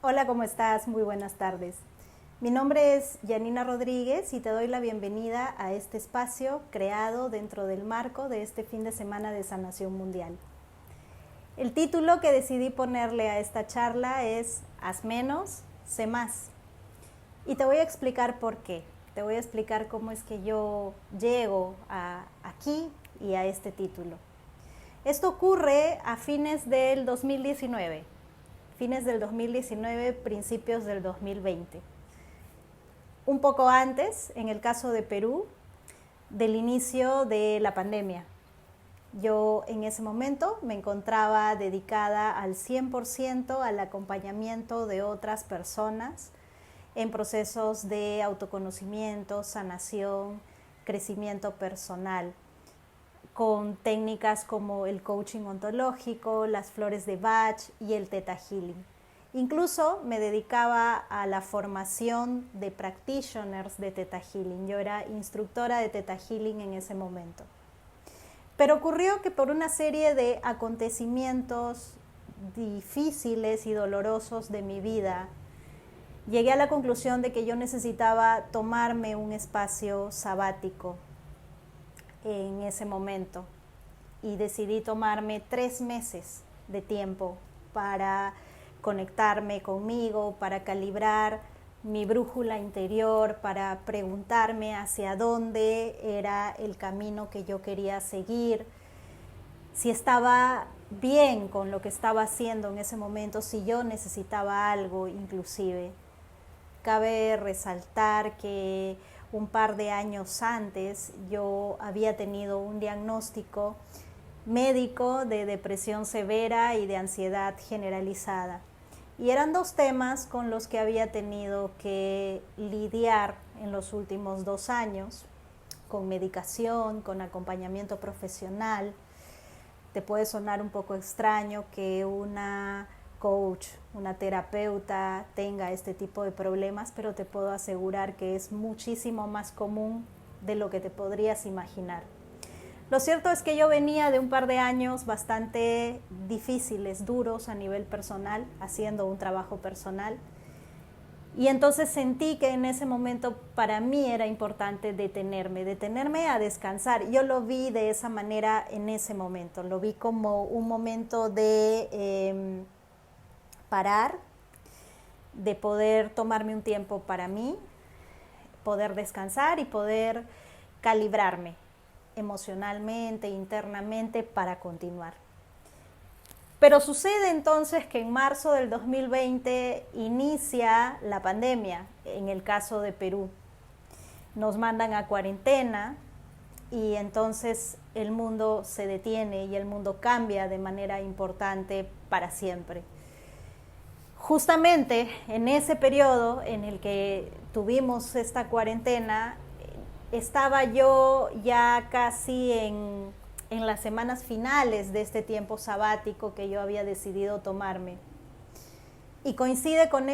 Hola, ¿cómo estás? Muy buenas tardes. Mi nombre es Yanina Rodríguez y te doy la bienvenida a este espacio creado dentro del marco de este fin de semana de sanación mundial. El título que decidí ponerle a esta charla es Haz menos, sé más. Y te voy a explicar por qué. Te voy a explicar cómo es que yo llego aquí y a este título. Esto ocurre a fines del 2019, principios del 2020. Un poco antes, en el caso de Perú, del inicio de la pandemia. Yo en ese momento me encontraba dedicada al 100% al acompañamiento de otras personas en procesos de autoconocimiento, sanación, crecimiento personal, con técnicas como el coaching ontológico, las flores de Bach y el Theta Healing. Incluso me dedicaba a la formación de practitioners de Theta Healing. Yo era instructora de Theta Healing en ese momento. Pero ocurrió que por una serie de acontecimientos difíciles y dolorosos de mi vida, llegué a la conclusión de que yo necesitaba tomarme un espacio sabático en ese momento y decidí tomarme 3 meses de tiempo para conectarme conmigo, para calibrar mi brújula interior, para preguntarme hacia dónde era el camino que yo quería seguir, si estaba bien con lo que estaba haciendo en ese momento, si yo necesitaba algo inclusive. Cabe resaltar que un par de años antes yo había tenido un diagnóstico médico de depresión severa y de ansiedad generalizada. Y eran 2 temas con los que había tenido que lidiar en los últimos 2 años, con medicación, con acompañamiento profesional. Te puede sonar un poco extraño que una coach, una terapeuta tenga este tipo de problemas, pero te puedo asegurar que es muchísimo más común de lo que te podrías imaginar. Lo cierto es que yo venía de un par de años bastante difíciles, duros a nivel personal, haciendo un trabajo personal. Y entonces sentí que en ese momento para mí era importante detenerme a descansar. Yo lo vi de esa manera en ese momento, lo vi como un momento de parar, de poder tomarme un tiempo para mí, poder descansar y poder calibrarme emocionalmente, internamente para continuar. Pero sucede entonces que en marzo del 2020 inicia la pandemia, en el caso de Perú. Nos mandan a cuarentena y entonces el mundo se detiene y el mundo cambia de manera importante para siempre. Justamente en ese periodo en el que tuvimos esta cuarentena, estaba yo ya casi en las semanas finales de este tiempo sabático que yo había decidido tomarme. Y coincide con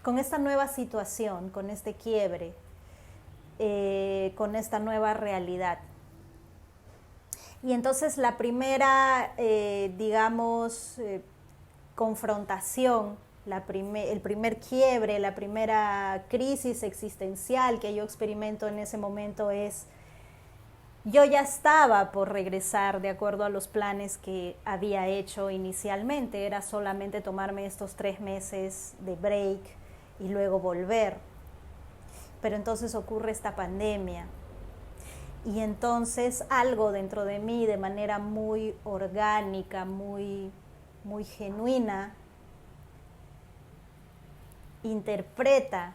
con esta nueva situación, con este quiebre, con esta nueva realidad. Y entonces la primera, confrontación, el primer quiebre, la primera crisis existencial que yo experimento en ese momento es, yo ya estaba por regresar de acuerdo a los planes que había hecho inicialmente, era solamente tomarme estos 3 meses de break y luego volver. Pero entonces ocurre esta pandemia y entonces algo dentro de mí de manera muy orgánica, muy genuina, interpreta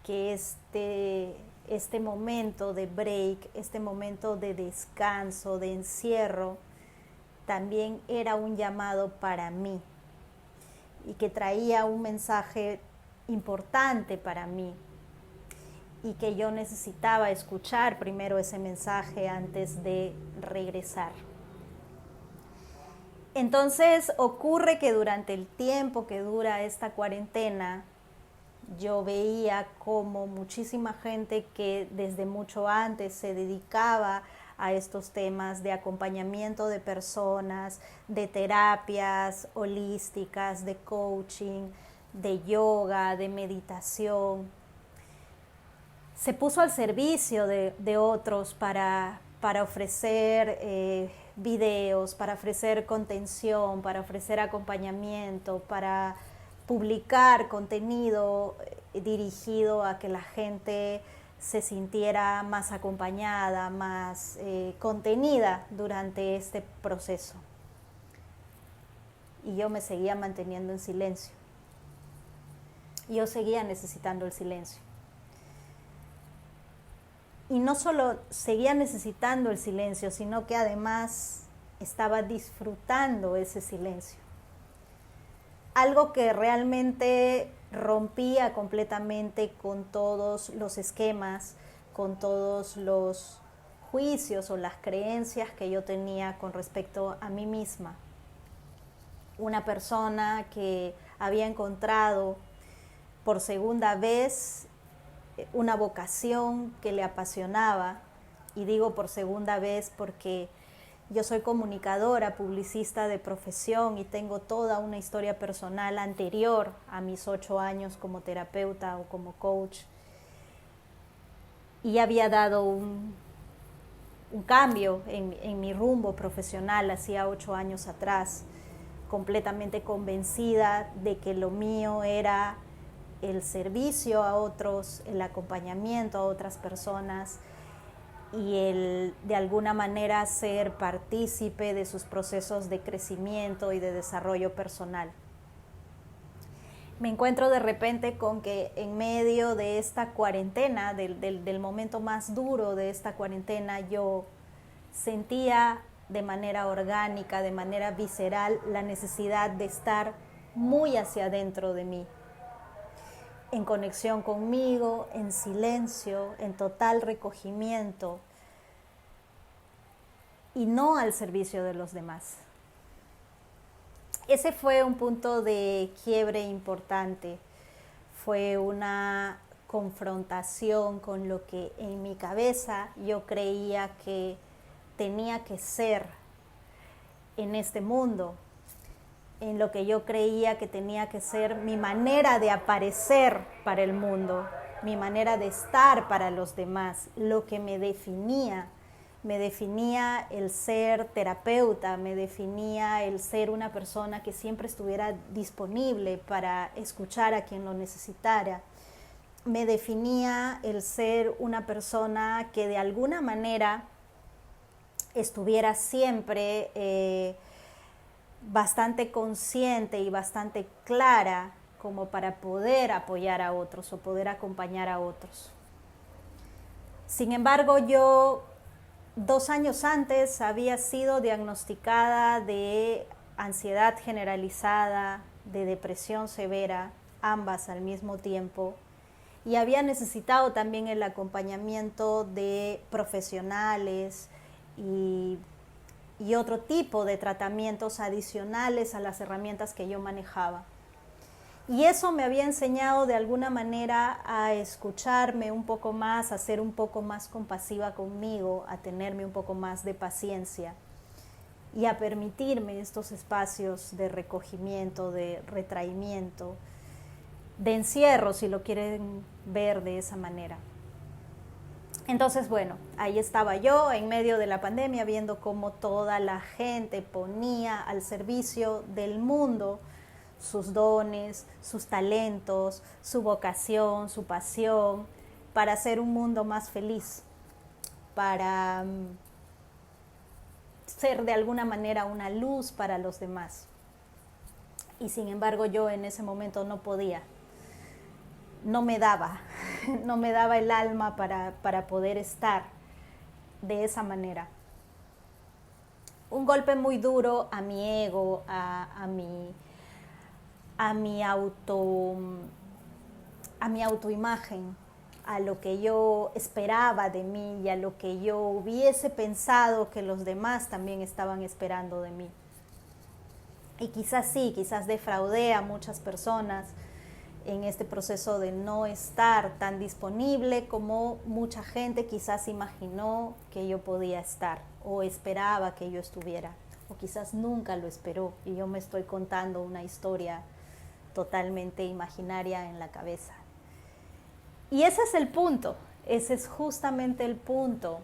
que este momento de break, este momento de descanso, de encierro, también era un llamado para mí y que traía un mensaje importante para mí y que yo necesitaba escuchar primero ese mensaje antes de regresar. Entonces ocurre que durante el tiempo que dura esta cuarentena, yo veía como muchísima gente que desde mucho antes se dedicaba a estos temas de acompañamiento de personas, de terapias holísticas, de coaching, de yoga, de meditación. Se puso al servicio de otros para ofrecer videos, para ofrecer contención, para ofrecer acompañamiento, para publicar contenido dirigido a que la gente se sintiera más acompañada, más contenida durante este proceso. Y yo me seguía manteniendo en silencio. Y yo seguía necesitando el silencio. Y no solo seguía necesitando el silencio, sino que además estaba disfrutando ese silencio. Algo que realmente rompía completamente con todos los esquemas, con todos los juicios o las creencias que yo tenía con respecto a mí misma. Una persona que había encontrado por segunda vez una vocación que le apasionaba, y digo por segunda vez porque yo soy comunicadora, publicista de profesión y tengo toda una historia personal anterior a mis 8 años como terapeuta o como coach, y había dado un cambio en mi rumbo profesional hacía 8 años atrás, completamente convencida de que lo mío era el servicio a otros, el acompañamiento a otras personas y el de alguna manera ser partícipe de sus procesos de crecimiento y de desarrollo personal. Me encuentro de repente con que en medio de esta cuarentena, del momento más duro de esta cuarentena, yo sentía de manera orgánica, de manera visceral, la necesidad de estar muy hacia adentro de mí, en conexión conmigo, en silencio, en total recogimiento y no al servicio de los demás. Ese fue un punto de quiebre importante, fue una confrontación con lo que en mi cabeza yo creía que tenía que ser en este mundo, en lo que yo creía que tenía que ser mi manera de aparecer para el mundo, mi manera de estar para los demás, lo que me definía el ser terapeuta, me definía el ser una persona que siempre estuviera disponible para escuchar a quien lo necesitara, me definía el ser una persona que de alguna manera estuviera siempre bastante consciente y bastante clara como para poder apoyar a otros o poder acompañar a otros. Sin embargo, yo 2 años antes había sido diagnosticada de ansiedad generalizada, de depresión severa, ambas al mismo tiempo, y había necesitado también el acompañamiento de profesionales y otro tipo de tratamientos adicionales a las herramientas que yo manejaba. Y eso me había enseñado de alguna manera a escucharme un poco más, a ser un poco más compasiva conmigo, a tenerme un poco más de paciencia y a permitirme estos espacios de recogimiento, de retraimiento, de encierro, si lo quieren ver de esa manera. Entonces, bueno, ahí estaba yo en medio de la pandemia viendo cómo toda la gente ponía al servicio del mundo sus dones, sus talentos, su vocación, su pasión, para hacer un mundo más feliz, para ser de alguna manera una luz para los demás. Y sin embargo yo en ese momento no podía, no me daba el alma para poder estar de esa manera. Un golpe muy duro a mi ego, a mi autoimagen, a lo que yo esperaba de mí y a lo que yo hubiese pensado que los demás también estaban esperando de mí. Y quizás sí, quizás defraudé a muchas personas, en este proceso de no estar tan disponible como mucha gente quizás imaginó que yo podía estar o esperaba que yo estuviera, o quizás nunca lo esperó y yo me estoy contando una historia totalmente imaginaria en la cabeza. Y ese es el punto, ese es justamente el punto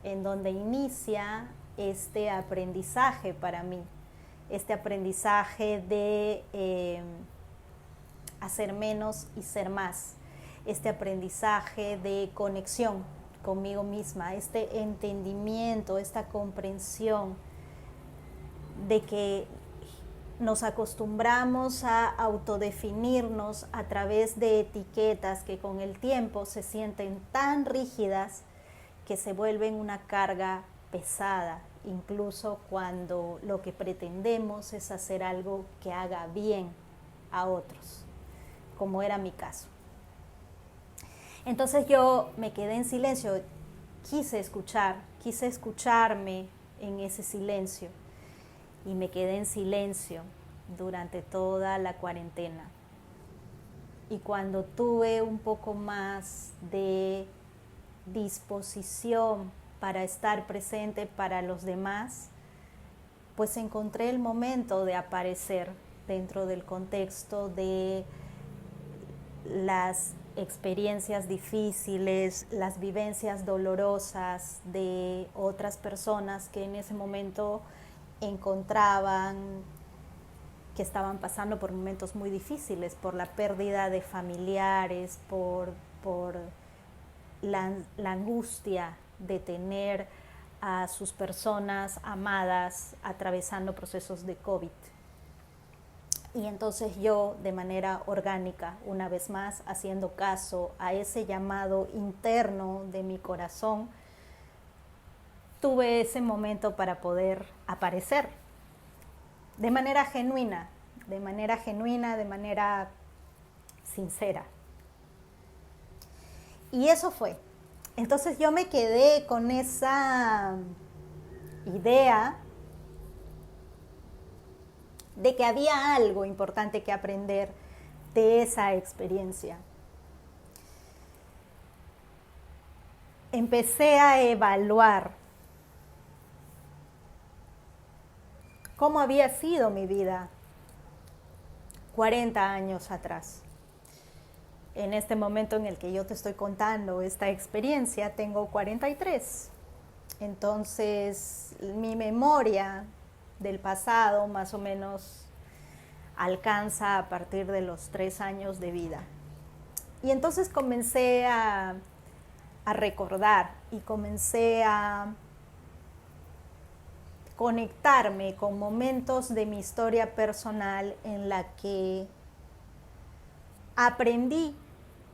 en donde inicia este aprendizaje para mí, este aprendizaje de hacer menos y ser más, este aprendizaje de conexión conmigo misma, este entendimiento, esta comprensión de que nos acostumbramos a autodefinirnos a través de etiquetas que con el tiempo se sienten tan rígidas que se vuelven una carga pesada, incluso cuando lo que pretendemos es hacer algo que haga bien a otros, como era mi caso. Entonces yo me quedé en silencio, quise escucharme en ese silencio y me quedé en silencio durante toda la cuarentena. Y cuando tuve un poco más de disposición para estar presente para los demás, pues encontré el momento de aparecer dentro del contexto de las experiencias difíciles, las vivencias dolorosas de otras personas que en ese momento encontraban que estaban pasando por momentos muy difíciles, por la pérdida de familiares, por la angustia de tener a sus personas amadas atravesando procesos de COVID. Y entonces yo, de manera orgánica, una vez más, haciendo caso a ese llamado interno de mi corazón, tuve ese momento para poder aparecer de manera genuina, de manera sincera. Y eso fue. Entonces yo me quedé con esa idea de que había algo importante que aprender de esa experiencia. Empecé a evaluar cómo había sido mi vida 40 años atrás. En este momento en el que yo te estoy contando esta experiencia, tengo 43. Entonces, mi memoria del pasado más o menos alcanza a partir de los 3 años de vida. Y entonces comencé a recordar y comencé a conectarme con momentos de mi historia personal en la que aprendí,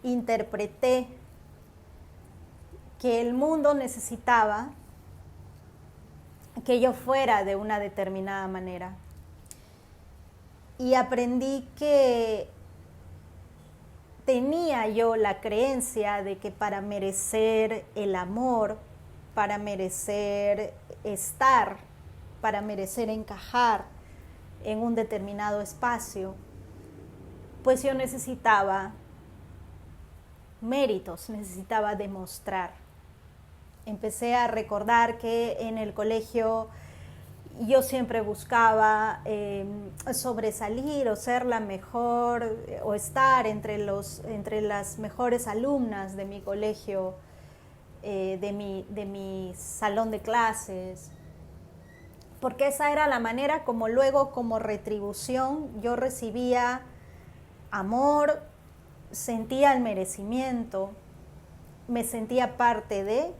interpreté que el mundo necesitaba que yo fuera de una determinada manera. Y aprendí que tenía yo la creencia de que para merecer el amor, para merecer estar, para merecer encajar en un determinado espacio, pues yo necesitaba méritos, necesitaba demostrar. Empecé a recordar que en el colegio yo siempre buscaba sobresalir o ser la mejor o estar entre las mejores alumnas de mi colegio, de mi salón de clases, porque esa era la manera como luego, como retribución, yo recibía amor, sentía el merecimiento, me sentía parte de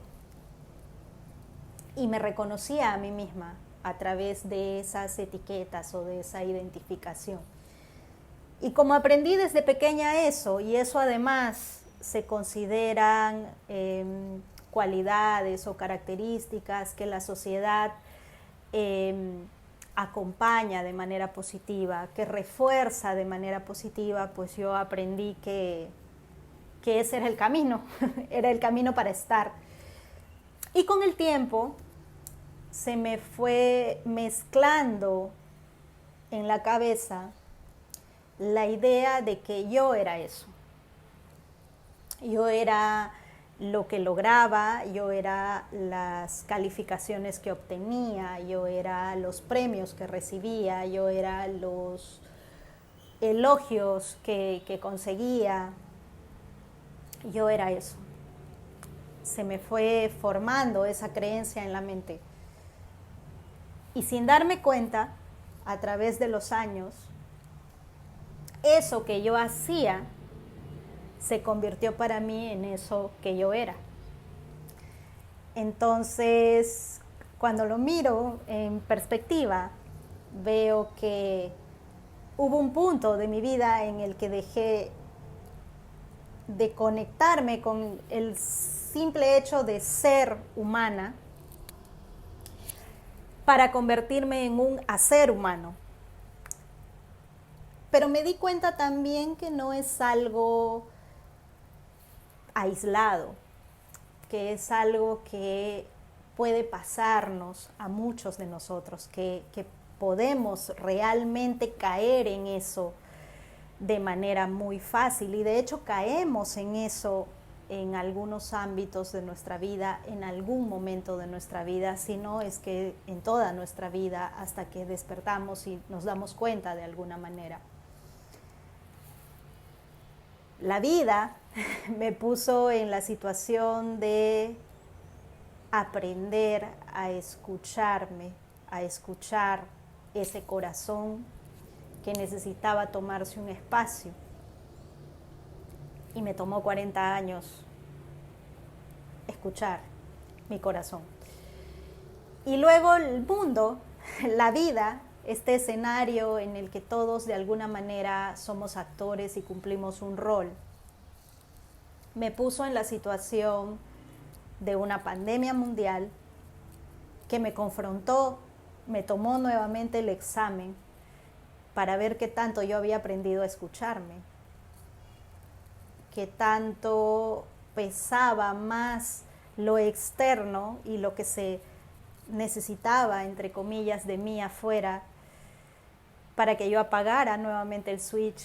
y me reconocía a mí misma a través de esas etiquetas o de esa identificación. Y como aprendí desde pequeña eso, y eso además se consideran cualidades o características que la sociedad acompaña de manera positiva, que refuerza de manera positiva, pues yo aprendí que ese era el camino, era el camino para estar. Y con el tiempo se me fue mezclando en la cabeza la idea de que yo era eso. Yo era lo que lograba, yo era las calificaciones que obtenía, yo era los premios que recibía, yo era los elogios que conseguía. Yo era eso. Se me fue formando esa creencia en la mente. Y sin darme cuenta, a través de los años, eso que yo hacía se convirtió para mí en eso que yo era. Entonces, cuando lo miro en perspectiva, veo que hubo un punto de mi vida en el que dejé de conectarme con el simple hecho de ser humana para convertirme en un hacer humano. Pero me di cuenta también que no es algo aislado, que es algo que puede pasarnos a muchos de nosotros, que podemos realmente caer en eso de manera muy fácil, y de hecho caemos en eso en algunos ámbitos de nuestra vida, en algún momento de nuestra vida, si no es que en toda nuestra vida, hasta que despertamos y nos damos cuenta de alguna manera. La vida me puso en la situación de aprender a escucharme, a escuchar ese corazón que necesitaba tomarse un espacio. Y me tomó 40 años escuchar mi corazón. Y luego el mundo, la vida, este escenario en el que todos de alguna manera somos actores y cumplimos un rol, me puso en la situación de una pandemia mundial que me confrontó, me tomó nuevamente el examen para ver qué tanto yo había aprendido a escucharme, qué tanto pesaba más lo externo y lo que se necesitaba, entre comillas, de mí afuera, para que yo apagara nuevamente el switch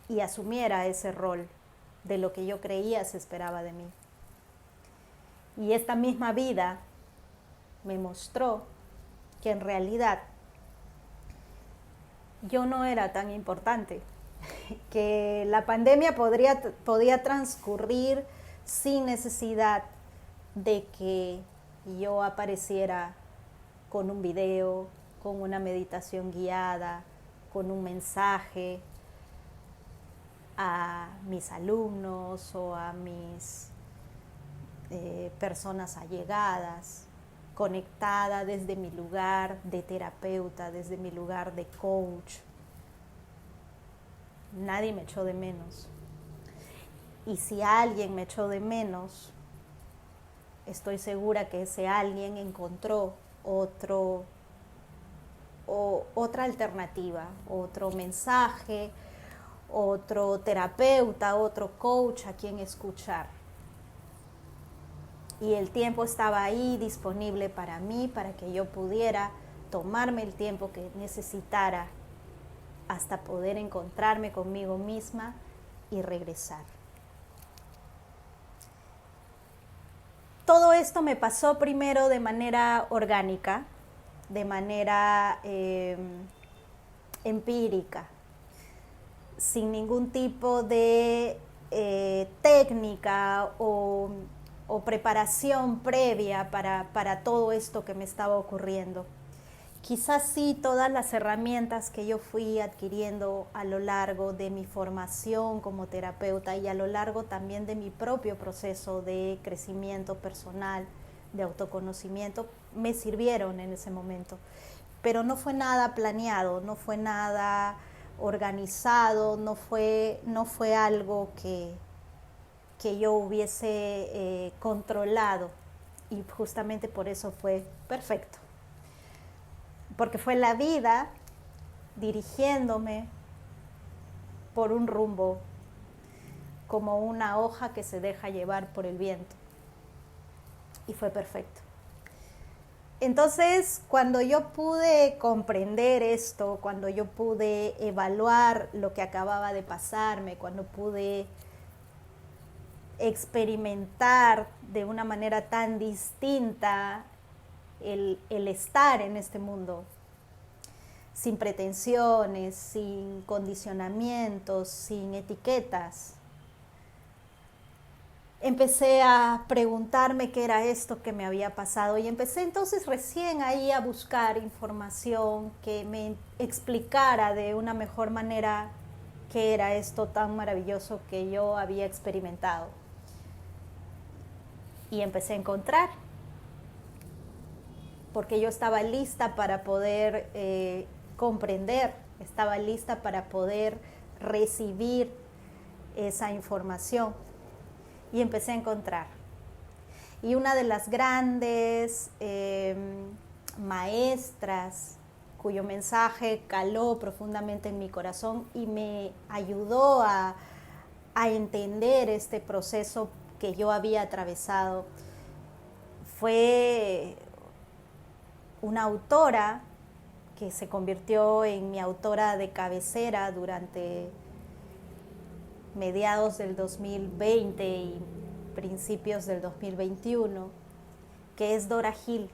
y asumiera ese rol de lo que yo creía se esperaba de mí. Y esta misma vida me mostró que en realidad yo no era tan importante, que la pandemia podía transcurrir sin necesidad de que yo apareciera con un video, con una meditación guiada, con un mensaje a mis alumnos o a mis personas allegadas, conectada desde mi lugar de terapeuta, desde mi lugar de coach. Nadie me echó de menos. Y si alguien me echó de menos, estoy segura que ese alguien encontró otra alternativa, otro mensaje, otro terapeuta, otro coach a quien escuchar. Y el tiempo estaba ahí disponible para mí, para que yo pudiera tomarme el tiempo que necesitara hasta poder encontrarme conmigo misma y regresar. Todo esto me pasó primero de manera orgánica, de manera empírica, sin ningún tipo de técnica o preparación previa para todo esto que me estaba ocurriendo. Quizás sí todas las herramientas que yo fui adquiriendo a lo largo de mi formación como terapeuta y a lo largo también de mi propio proceso de crecimiento personal, de autoconocimiento, me sirvieron en ese momento. Pero no fue nada planeado, no fue nada organizado, no fue algo que yo hubiese controlado, y justamente por eso fue perfecto. Porque fue la vida dirigiéndome por un rumbo, como una hoja que se deja llevar por el viento. Y fue perfecto. Entonces, cuando yo pude comprender esto, cuando yo pude evaluar lo que acababa de pasarme, cuando pude experimentar de una manera tan distinta el estar en este mundo, sin pretensiones, sin condicionamientos, sin etiquetas, empecé a preguntarme qué era esto que me había pasado y empecé entonces recién ahí a buscar información que me explicara de una mejor manera qué era esto tan maravilloso que yo había experimentado. Y empecé a encontrar, porque yo estaba lista para poder comprender, estaba lista para poder recibir esa información. Y empecé a encontrar. Y una de las grandes maestras cuyo mensaje caló profundamente en mi corazón y me ayudó a entender este proceso que yo había atravesado, fue una autora que se convirtió en mi autora de cabecera durante mediados del 2020 y principios del 2021, que es Dora Hill.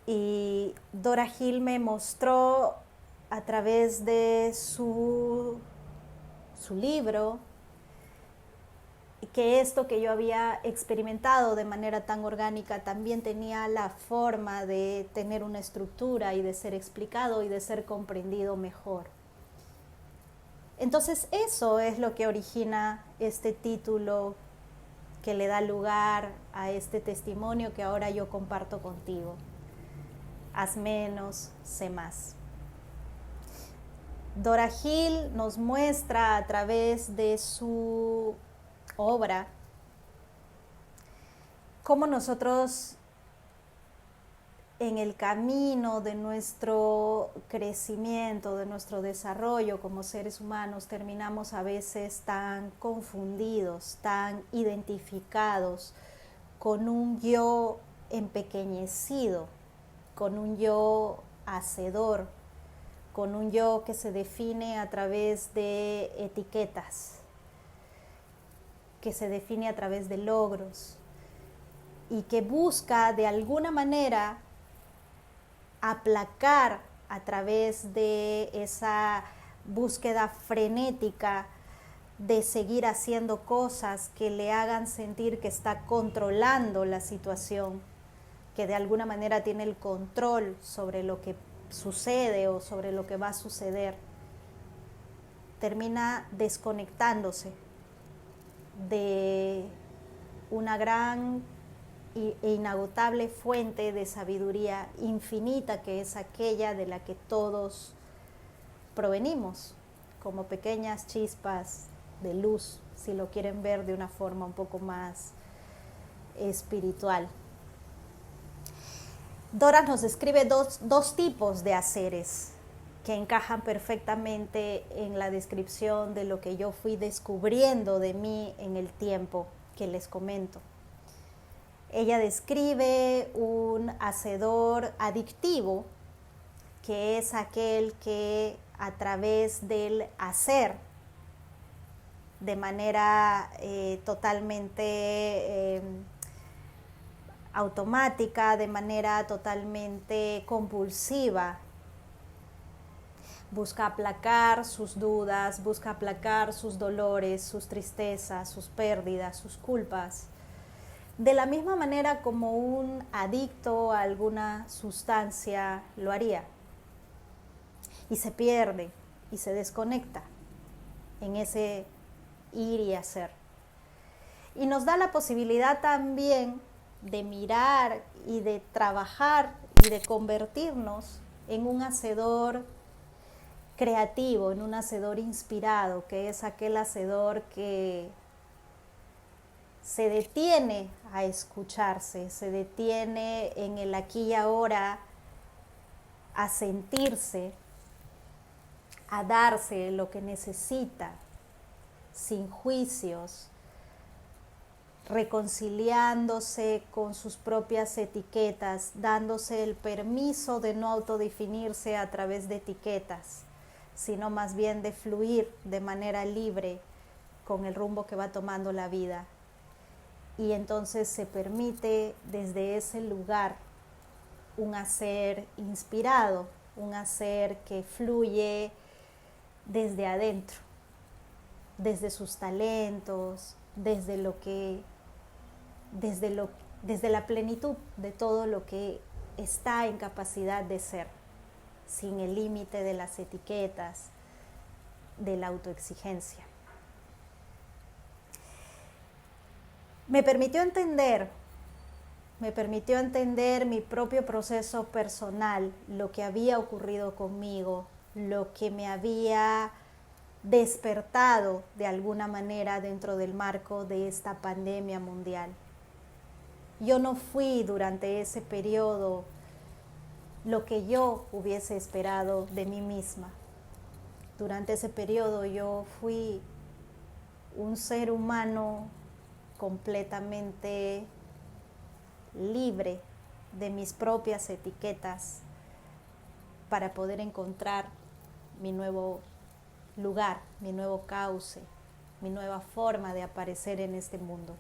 Y Dora Hill me mostró a través de su libro que esto que yo había experimentado de manera tan orgánica también tenía la forma de tener una estructura y de ser explicado y de ser comprendido mejor. Entonces eso es lo que origina este título que le da lugar a este testimonio que ahora yo comparto contigo. Haz menos, sé más. Dora Hill nos muestra a través de su obra cómo nosotros en el camino de nuestro crecimiento, de nuestro desarrollo como seres humanos, terminamos a veces tan confundidos, tan identificados con un yo empequeñecido, con un yo hacedor, con un yo que se define a través de etiquetas, que se define a través de logros y que busca de alguna manera aplacar a través de esa búsqueda frenética de seguir haciendo cosas que le hagan sentir que está controlando la situación, que de alguna manera tiene el control sobre lo que sucede o sobre lo que va a suceder, termina desconectándose de una gran e inagotable fuente de sabiduría infinita que es aquella de la que todos provenimos, como pequeñas chispas de luz, si lo quieren ver de una forma un poco más espiritual. Dora nos describe dos tipos de haceres que encajan perfectamente en la descripción de lo que yo fui descubriendo de mí en el tiempo que les comento. Ella describe un hacedor adictivo, que es aquel que a través del hacer, de manera totalmente automática, de manera totalmente compulsiva, busca aplacar sus dudas, busca aplacar sus dolores, sus tristezas, sus pérdidas, sus culpas, de la misma manera como un adicto a alguna sustancia lo haría. Y se pierde y se desconecta en ese ir y hacer. Y nos da la posibilidad también de mirar y de trabajar y de convertirnos en un hacedor creativo, en un hacedor inspirado, que es aquel hacedor que se detiene a escucharse, se detiene en el aquí y ahora a sentirse, a darse lo que necesita, sin juicios, reconciliándose con sus propias etiquetas, dándose el permiso de no autodefinirse a través de etiquetas, sino más bien de fluir de manera libre con el rumbo que va tomando la vida. Y entonces se permite desde ese lugar un hacer inspirado, un hacer que fluye desde adentro, desde sus talentos, desde la plenitud de todo lo que está en capacidad de ser, sin el límite de las etiquetas, de la autoexigencia. Me permitió entender mi propio proceso personal, lo que había ocurrido conmigo, lo que me había despertado de alguna manera dentro del marco de esta pandemia mundial. Yo no fui durante ese periodo lo que yo hubiese esperado de mí misma. Durante ese periodo yo fui un ser humano completamente libre de mis propias etiquetas para poder encontrar mi nuevo lugar, mi nuevo cauce, mi nueva forma de aparecer en este mundo.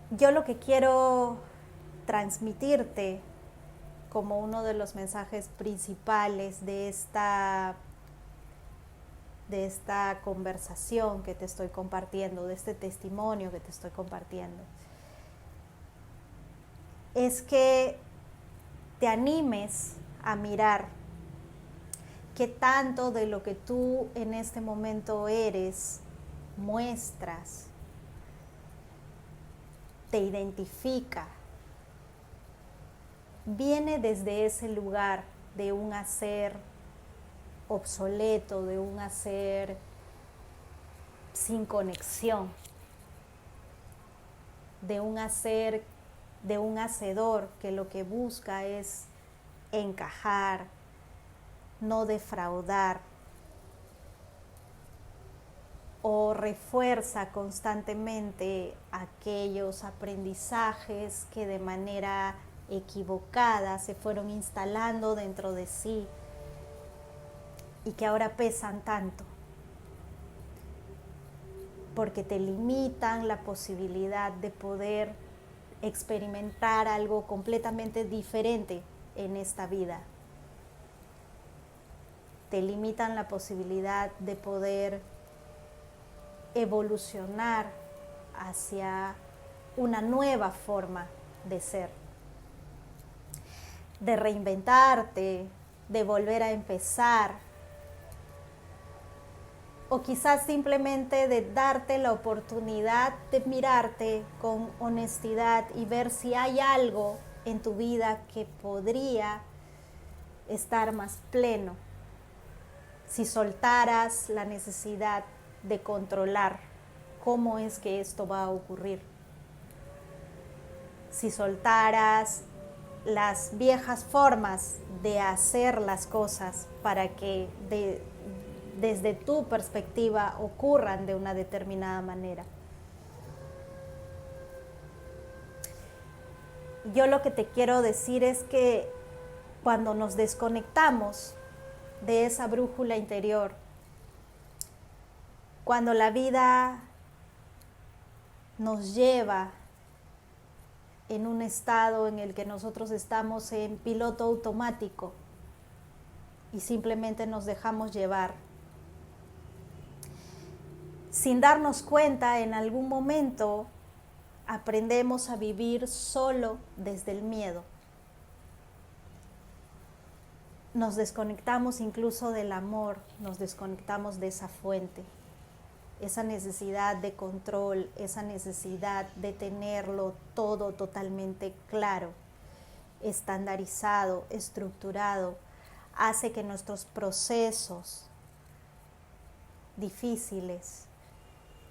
Yo lo que quiero transmitirte como uno de los mensajes principales de esta conversación que te estoy compartiendo, de este testimonio que te estoy compartiendo, es que te animes a mirar qué tanto de lo que tú en este momento eres, muestras, te identifica, viene desde ese lugar de un hacer obsoleto, de un hacer sin conexión, de un hacer, de un hacedor que lo que busca es encajar, no defraudar, o refuerza constantemente aquellos aprendizajes que de manera equivocada se fueron instalando dentro de sí y que ahora pesan tanto, porque te limitan la posibilidad de poder experimentar algo completamente diferente en esta vida. Te limitan la posibilidad de poder evolucionar hacia una nueva forma de ser, de reinventarte, de volver a empezar, o quizás simplemente de darte la oportunidad de mirarte con honestidad y ver si hay algo en tu vida que podría estar más pleno, si soltaras la necesidad de controlar cómo es que esto va a ocurrir, si soltaras las viejas formas de hacer las cosas para que desde tu perspectiva ocurran de una determinada manera. Yo lo que te quiero decir es que cuando nos desconectamos de esa brújula interior, cuando la vida nos lleva en un estado en el que nosotros estamos en piloto automático y simplemente nos dejamos llevar, sin darnos cuenta, en algún momento aprendemos a vivir solo desde el miedo. Nos desconectamos incluso del amor, nos desconectamos de esa fuente, esa necesidad de control, esa necesidad de tenerlo todo totalmente claro, estandarizado, estructurado, hace que nuestros procesos difíciles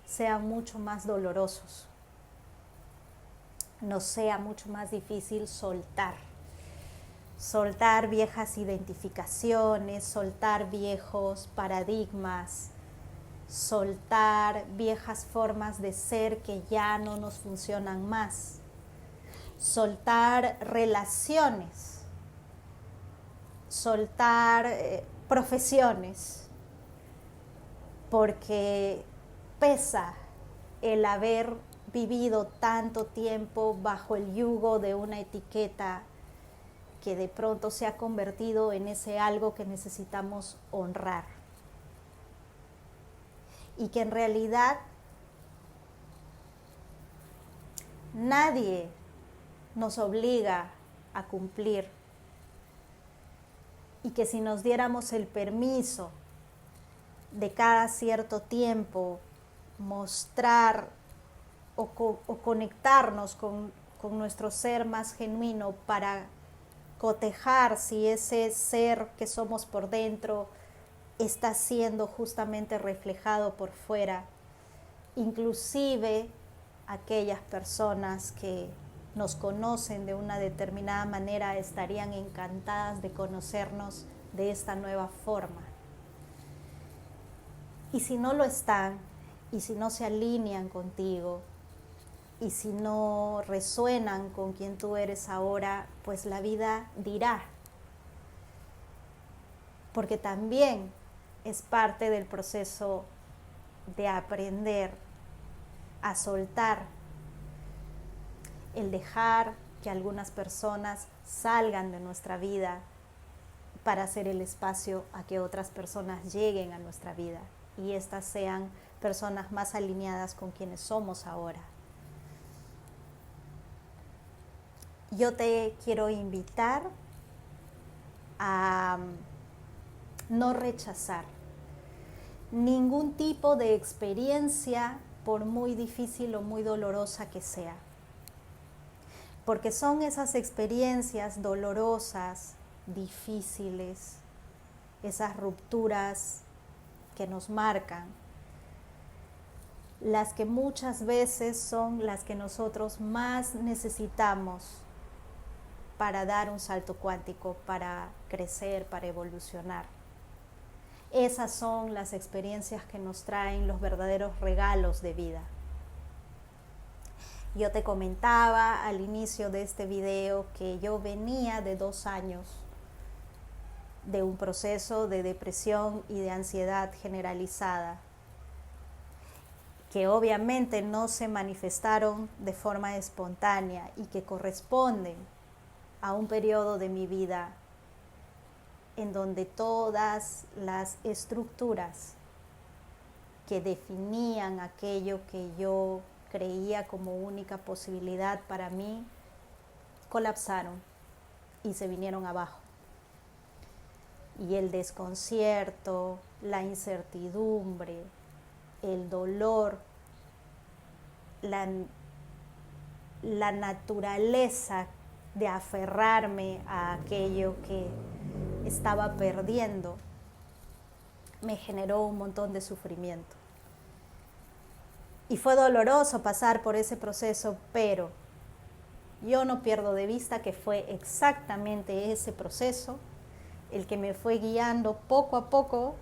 sean mucho más dolorosos, nos sea mucho más difícil soltar viejas identificaciones, soltar viejos paradigmas, soltar viejas formas de ser que ya no nos funcionan más, soltar relaciones, soltar profesiones, porque pesa el haber vivido tanto tiempo bajo el yugo de una etiqueta que de pronto se ha convertido en ese algo que necesitamos honrar. Y que en realidad nadie nos obliga a cumplir. Y que si nos diéramos el permiso de cada cierto tiempo mostrar o conectarnos con nuestro ser más genuino para cotejar si ese ser que somos por dentro está siendo justamente reflejado por fuera, inclusive aquellas personas que nos conocen de una determinada manera estarían encantadas de conocernos de esta nueva forma. Y si no lo están, y si no se alinean contigo, y si no resuenan con quien tú eres ahora, pues la vida dirá. Porque también es parte del proceso de aprender a soltar, el dejar que algunas personas salgan de nuestra vida para hacer el espacio a que otras personas lleguen a nuestra vida y estas sean personas más alineadas con quienes somos ahora. Yo te quiero invitar a no rechazar ningún tipo de experiencia, por muy difícil o muy dolorosa que sea. Porque son esas experiencias dolorosas, difíciles, esas rupturas que nos marcan, las que muchas veces son las que nosotros más necesitamos para dar un salto cuántico, para crecer, para evolucionar. Esas son las experiencias que nos traen los verdaderos regalos de vida. Yo te comentaba al inicio de este video que yo venía de 2 años de un proceso de depresión y de ansiedad generalizada, que obviamente no se manifestaron de forma espontánea y que corresponden a un periodo de mi vida en donde todas las estructuras que definían aquello que yo creía como única posibilidad para mí colapsaron y se vinieron abajo. Y el desconcierto, la incertidumbre, el dolor, la naturaleza de aferrarme a aquello que estaba perdiendo, me generó un montón de sufrimiento. Y fue doloroso pasar por ese proceso, pero yo no pierdo de vista que fue exactamente ese proceso el que me fue guiando poco a poco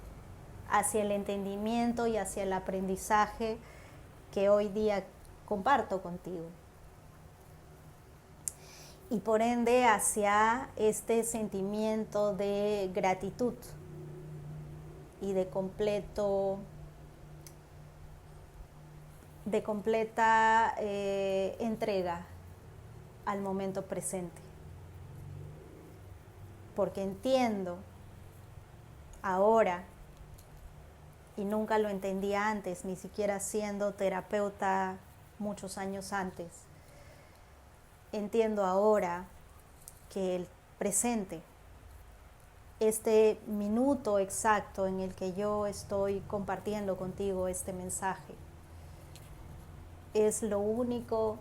hacia el entendimiento y hacia el aprendizaje que hoy día comparto contigo. Y por ende hacia este sentimiento de gratitud y de completa entrega al momento presente. Porque entiendo ahora, y nunca lo entendía antes, ni siquiera siendo terapeuta muchos años antes, entiendo ahora que el presente, este minuto exacto en el que yo estoy compartiendo contigo este mensaje, es lo único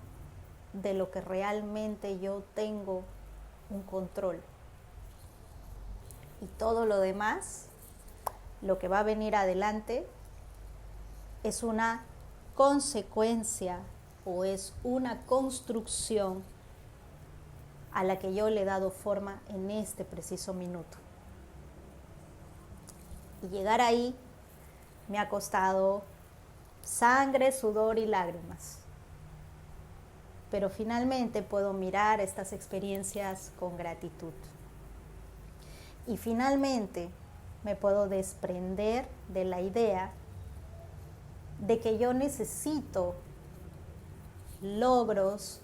de lo que realmente yo tengo un control. Y todo lo demás, lo que va a venir adelante, es una consecuencia o es una construcción a la que yo le he dado forma en este preciso minuto. Y llegar ahí Me ha costado sangre, sudor y lágrimas. Pero finalmente puedo mirar estas experiencias con gratitud. Y finalmente me puedo desprender de la idea de que yo necesito logros,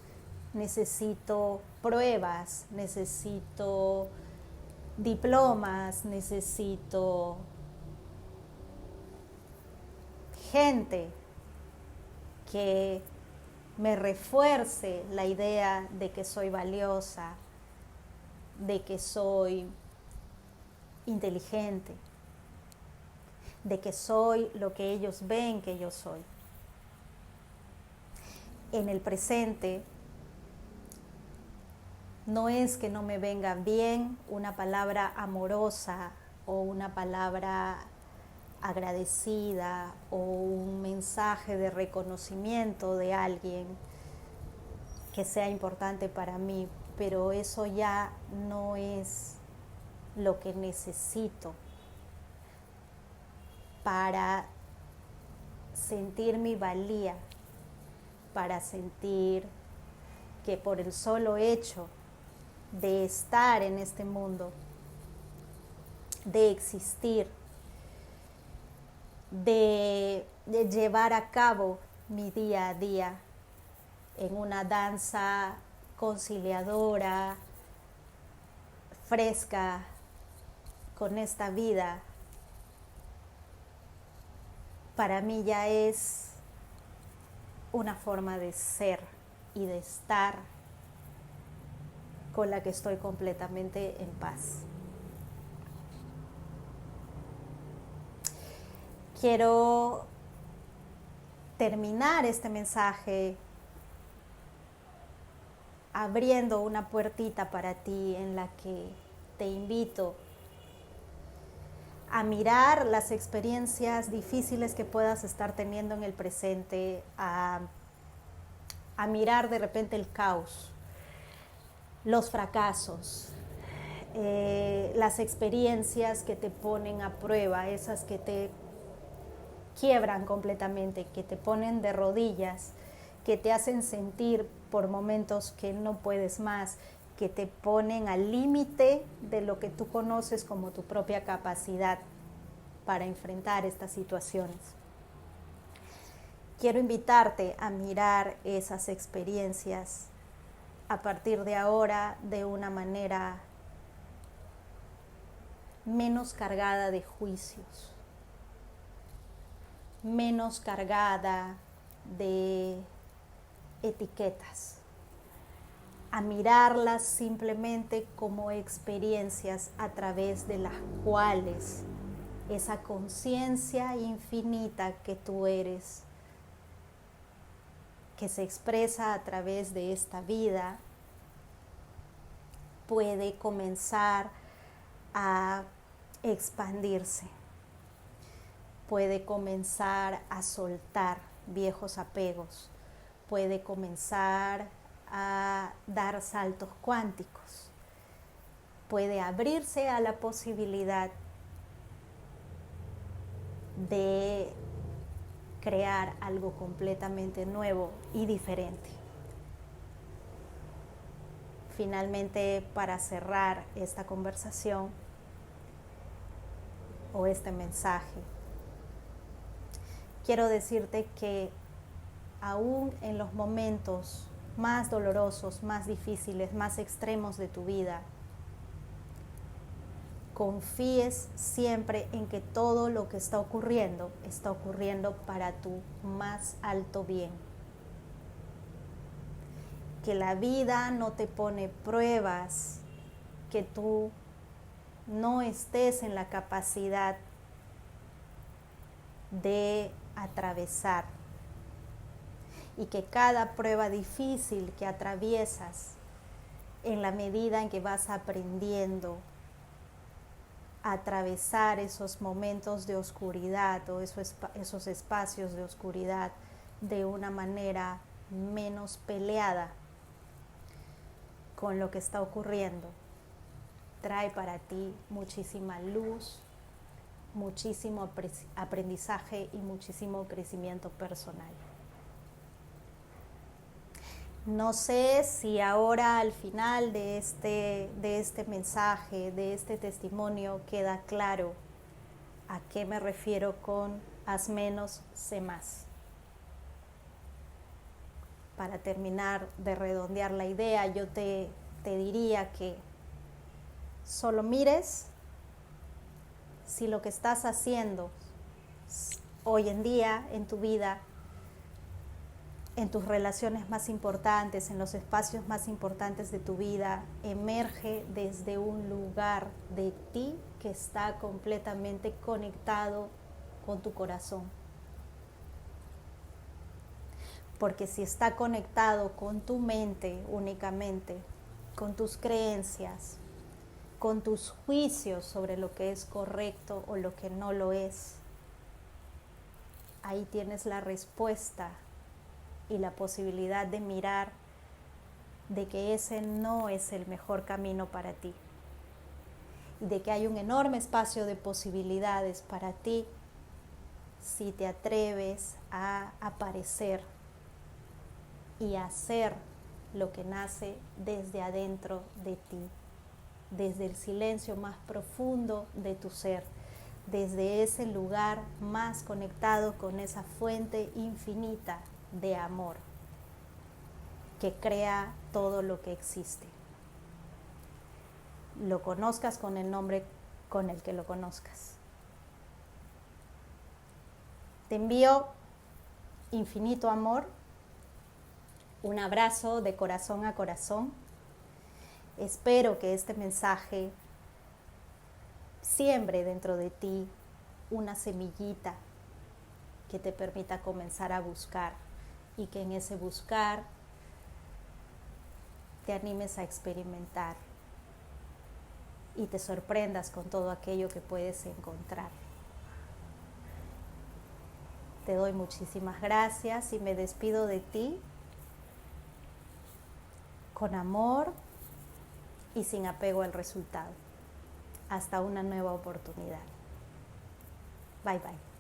necesito pruebas, necesito diplomas, necesito gente que me refuerce la idea de que soy valiosa, de que soy inteligente, de que soy lo que ellos ven que yo soy. En el presente, no es que no me venga bien una palabra amorosa o una palabra agradecida o un mensaje de reconocimiento de alguien que sea importante para mí, pero eso ya no es lo que necesito para sentir mi valía, para sentir que por el solo hecho de estar en este mundo, de existir, de llevar a cabo mi día a día en una danza conciliadora, fresca, con esta vida, para mí ya es una forma de ser y de estar con la que estoy completamente en paz. Quiero terminar este mensaje abriendo una puertita para ti en la que te invito a mirar las experiencias difíciles que puedas estar teniendo en el presente, a mirar de repente el caos, los fracasos, las experiencias que te ponen a prueba, esas que te quiebran completamente, que te ponen de rodillas, que te hacen sentir por momentos que no puedes más, que te ponen al límite de lo que tú conoces como tu propia capacidad para enfrentar estas situaciones. Quiero invitarte a mirar esas experiencias a partir de ahora de una manera menos cargada de juicios, menos cargada de etiquetas, a mirarlas simplemente como experiencias a través de las cuales esa conciencia infinita que tú eres, que se expresa a través de esta vida, puede comenzar a expandirse, puede comenzar a soltar viejos apegos, puede comenzar a dar saltos cuánticos, puede abrirse a la posibilidad de crear algo completamente nuevo y diferente. Finalmente, para cerrar esta conversación o este mensaje, quiero decirte que aún en los momentos más dolorosos, más difíciles, más extremos de tu vida, confíes siempre en que todo lo que está ocurriendo para tu más alto bien. Que la vida no te pone pruebas que tú no estés en la capacidad de atravesar, y que cada prueba difícil que atraviesas, en la medida en que vas aprendiendo a atravesar esos momentos de oscuridad o esos espacios de oscuridad de una manera menos peleada con lo que está ocurriendo, trae para ti muchísima luz, muchísimo aprendizaje y muchísimo crecimiento personal. No sé si ahora al final de este mensaje, de este testimonio, queda claro a qué me refiero con haz menos, sé más. Para terminar de redondear la idea, yo te diría que solo mires si lo que estás haciendo hoy en día en tu vida, en tus relaciones más importantes, en los espacios más importantes de tu vida, emerge desde un lugar de ti que está completamente conectado con tu corazón. Porque si está conectado con tu mente únicamente, con tus creencias, con tus juicios sobre lo que es correcto o lo que no lo es, ahí tienes la respuesta y la posibilidad de mirar de que ese no es el mejor camino para ti y de que hay un enorme espacio de posibilidades para ti si te atreves a aparecer y a hacer lo que nace desde adentro de ti, desde el silencio más profundo de tu ser, desde ese lugar más conectado con esa fuente infinita de amor que crea todo lo que existe. Lo conozcas con el nombre con el que lo conozcas. Te envío infinito amor, un abrazo de corazón a corazón. Espero que este mensaje siembre dentro de ti una semillita que te permita comenzar a buscar y que en ese buscar te animes a experimentar y te sorprendas con todo aquello que puedes encontrar. Te doy muchísimas gracias y me despido de ti con amor y sin apego al resultado. Hasta una nueva oportunidad. Bye bye.